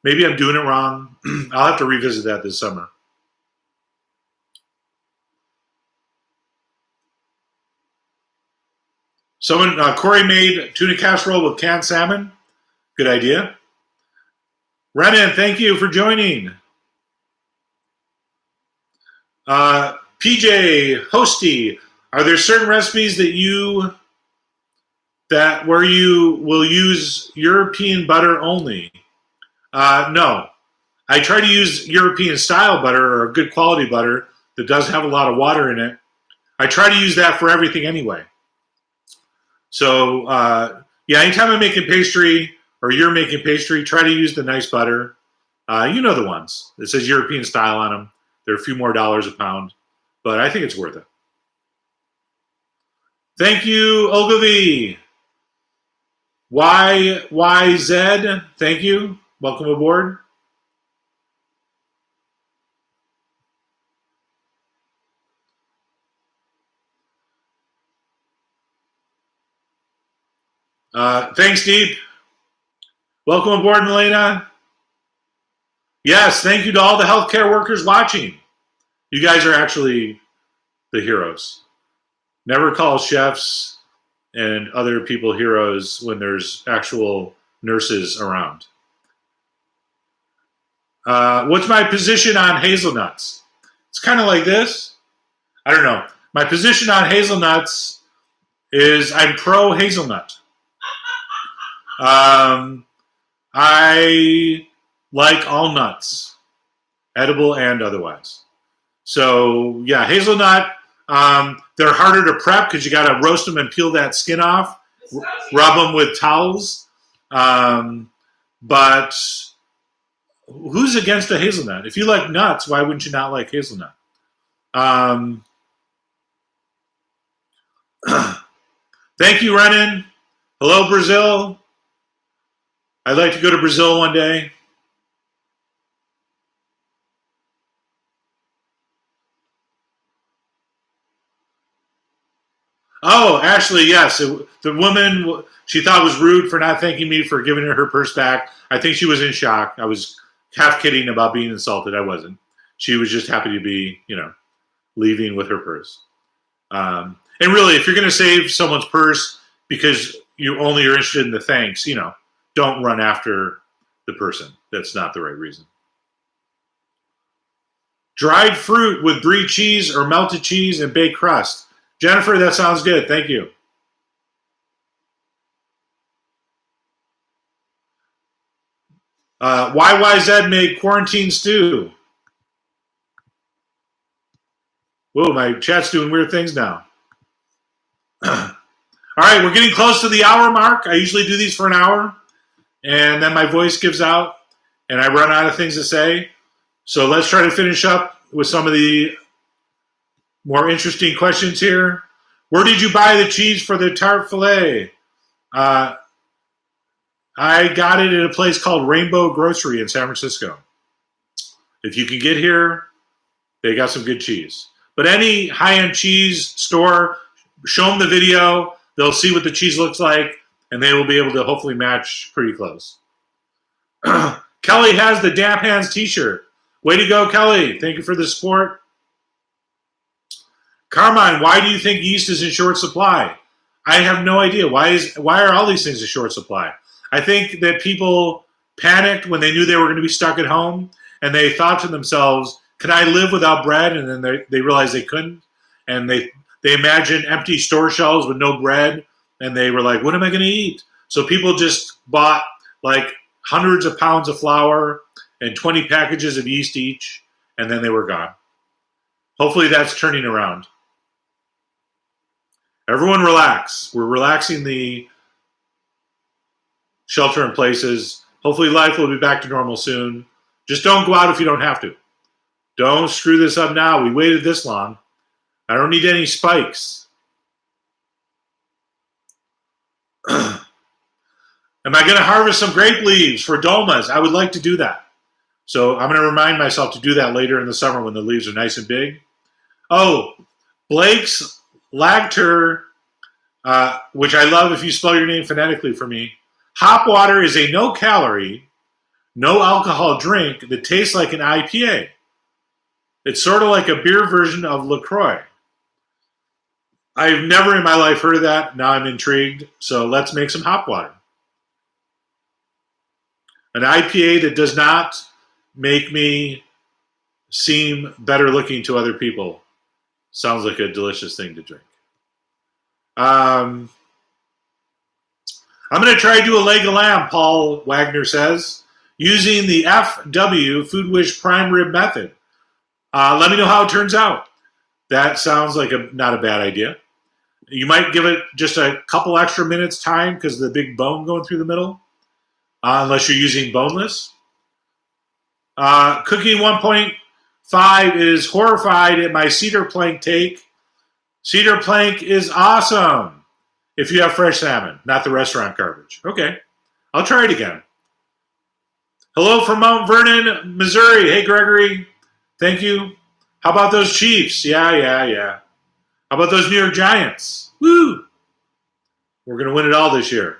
Maybe I'm doing it wrong. I'll have to revisit that this summer. Corey made tuna casserole with canned salmon. Good idea. Renan, thank you for joining. PJ, Hosty, are there certain recipes where you will use European butter only? No. I try to use European style butter or good quality butter that doesn't have a lot of water in it. I try to use that for everything anyway. So, yeah, anytime I'm making pastry or you're making pastry, try to use the nice butter. You know the ones. It says European style on them. They're a few more dollars a pound, but I think it's worth it. Thank you, Ogilvy. YYZ, thank you. Welcome aboard. Thanks, Deep. Welcome aboard, Milena. Yes, thank you to all the healthcare workers watching. You guys are actually the heroes. Never call chefs and other people heroes when there's actual nurses around. What's my position on hazelnuts? It's kind of like this. I don't know. My position on hazelnuts is I'm pro hazelnut. I like all nuts, edible and otherwise. So yeah, hazelnut. They're harder to prep because you got to roast them and peel that skin off, rub them with towels. But who's against a hazelnut? If you like nuts, why wouldn't you not like hazelnut? Thank you, Renan. Hello, Brazil. I'd like to go to Brazil one day. Oh, Ashley, yes. The woman, she thought was rude for not thanking me for giving her purse back. I think she was in shock. I was half kidding about being insulted. I wasn't. She was just happy to be, leaving with her purse. And really, if you're going to save someone's purse because you only are interested in the thanks, don't run after the person. That's not the right reason. Dried fruit with brie cheese or melted cheese and baked crust. Jennifer, that sounds good. Thank you. YYZ made quarantine stew. Whoa, my chat's doing weird things now. All right, we're getting close to the hour mark. I usually do these for an hour, and then my voice gives out, and I run out of things to say. So let's try to finish up with some of the more interesting questions here. Where did you buy the cheese for the Tart Filet? I got it at a place called Rainbow Grocery in San Francisco. If you can get here, they got some good cheese. But any high-end cheese store, show them the video. They'll see what the cheese looks like, and they will be able to hopefully match pretty close. Kelly has the Damp Hands t-shirt. Way to go, Kelly. Thank you for the support. Carmine, why do you think yeast is in short supply? I have no idea. Why are all these things in short supply? I think that people panicked when they knew they were going to be stuck at home, and they thought to themselves, can I live without bread? And then they realized they couldn't, and they imagined empty store shelves with no bread, and they were like, what am I going to eat? So people just bought like hundreds of pounds of flour and 20 packages of yeast each, and then they were gone. Hopefully that's turning around. Everyone relax. We're relaxing the shelter in places. Hopefully life will be back to normal soon. Just don't go out if you don't have to. Don't screw this up now. We waited this long. I don't need any spikes. Am I going to harvest some grape leaves for dolmas? I would like to do that. So I'm going to remind myself to do that later in the summer when the leaves are nice and big. Oh, Blake's Lagter, which I love if you spell your name phonetically for me. Hop water is a no-calorie, no-alcohol drink that tastes like an IPA. It's sort of like a beer version of LaCroix. I've never in my life heard of that. Now I'm intrigued. So let's make some hop water. An IPA that does not make me seem better looking to other people. Sounds like a delicious thing to drink. I'm going to try to do a leg of lamb, Paul Wagner says, using the FW Food Wish prime rib method. Let me know how it turns out. That sounds like not a bad idea. You might give it just a couple extra minutes time because of the big bone going through the middle. unless you're using boneless. Cooking 1.5 is horrified at my cedar plank take. Cedar plank is awesome if you have fresh salmon, not the restaurant garbage. Okay, I'll try it again. Hello from Mount Vernon, Missouri. Hey, Gregory. Thank you. How about those Chiefs? Yeah. How about those New York Giants? Woo! We're going to win it all this year.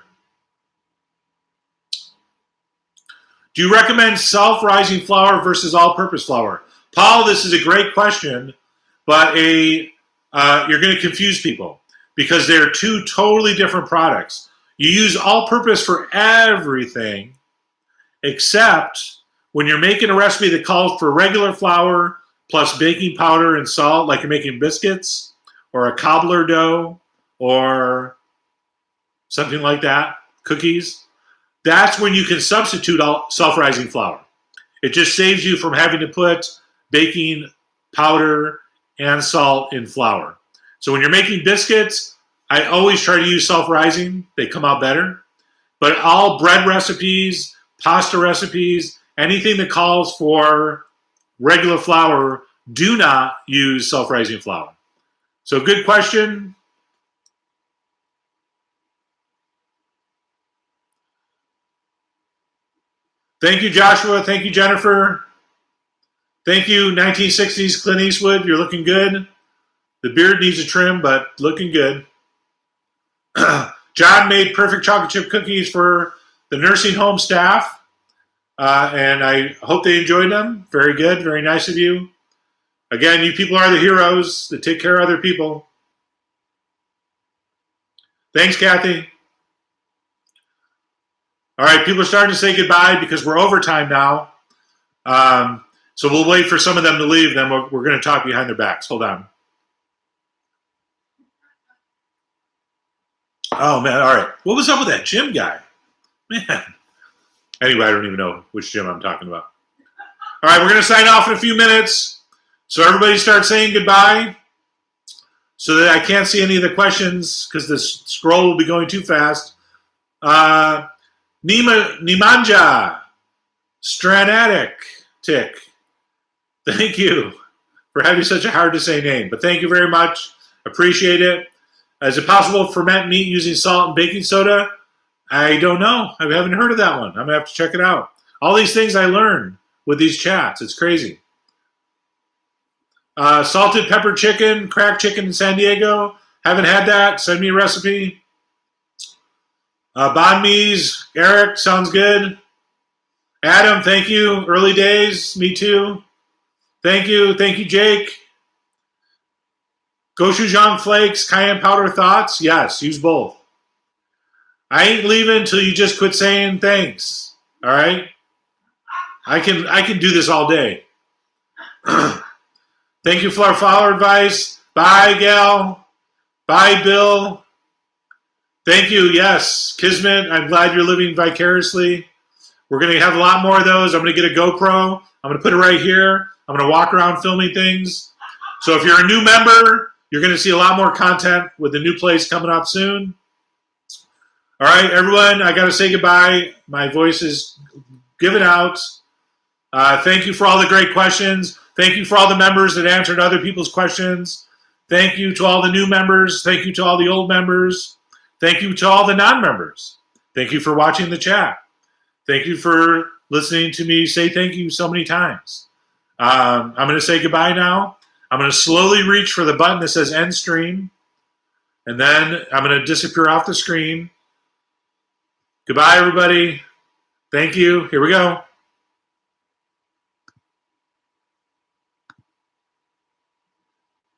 Do you recommend self-rising flour versus all-purpose flour? Paul, this is a great question, but you're going to confuse people because they're two totally different products. You use all-purpose for everything except when you're making a recipe that calls for regular flour plus baking powder and salt, like you're making biscuits or a cobbler dough or something like that, cookies. That's when you can substitute self-rising flour. It just saves you from having to put baking powder and salt in flour. So when you're making biscuits, I always try to use self-rising. They come out better. But all bread recipes, pasta recipes, anything that calls for regular flour, do not use self-rising flour. So good question. Thank you, Joshua. Thank you, Jennifer. Thank you, 1960s Clint Eastwood. You're looking good. The beard needs a trim, but looking good. John made perfect chocolate chip cookies for the nursing home staff, and I hope they enjoyed them. Very good. Very nice of you. Again, you people are the heroes that take care of other people. Thanks, Kathy. All right, people are starting to say goodbye because we're overtime now. So we'll wait for some of them to leave, then we're going to talk behind their backs. Hold on. Oh, man, all right. What was up with that Jim guy? Man. Anyway, I don't even know which Jim I'm talking about. All right, we're going to sign off in a few minutes. So everybody start saying goodbye so that I can't see any of the questions because the scroll will be going too fast. Nimanja Stranatic Tick. Thank you for having such a hard to say name. But thank you very much. Appreciate it. Is it possible to ferment meat using salt and baking soda? I don't know. I haven't heard of that one. I'm going to have to check it out. All these things I learn with these chats. It's crazy. Salted pepper chicken, cracked chicken in San Diego. Haven't had that. Send me a recipe. Banh mi's, Eric, sounds good. Adam, thank you. Early days, me too. Thank you, Jake. Gochujang flakes, cayenne powder thoughts? Yes, use both. I ain't leaving until you just quit saying thanks. All right? I can do this all day. Thank you for our follower advice. Bye, Gal. Bye, Bill. Thank you. Yes, Kismet, I'm glad you're living vicariously. We're going to have a lot more of those. I'm going to get a GoPro. I'm going to put it right here. I'm going to walk around filming things. So if you're a new member, you're going to see a lot more content with the new place coming up soon. All right, everyone, I got to say goodbye. My voice is giving out. Thank you for all the great questions. Thank you for all the members that answered other people's questions. Thank you to all the new members. Thank you to all the old members. Thank you to all the non-members. Thank you for watching the chat. Thank you for listening to me say thank you so many times. I'm going to say goodbye now. I'm going to slowly reach for the button that says end stream. And then I'm going to disappear off the screen. Goodbye, everybody. Thank you. Here we go.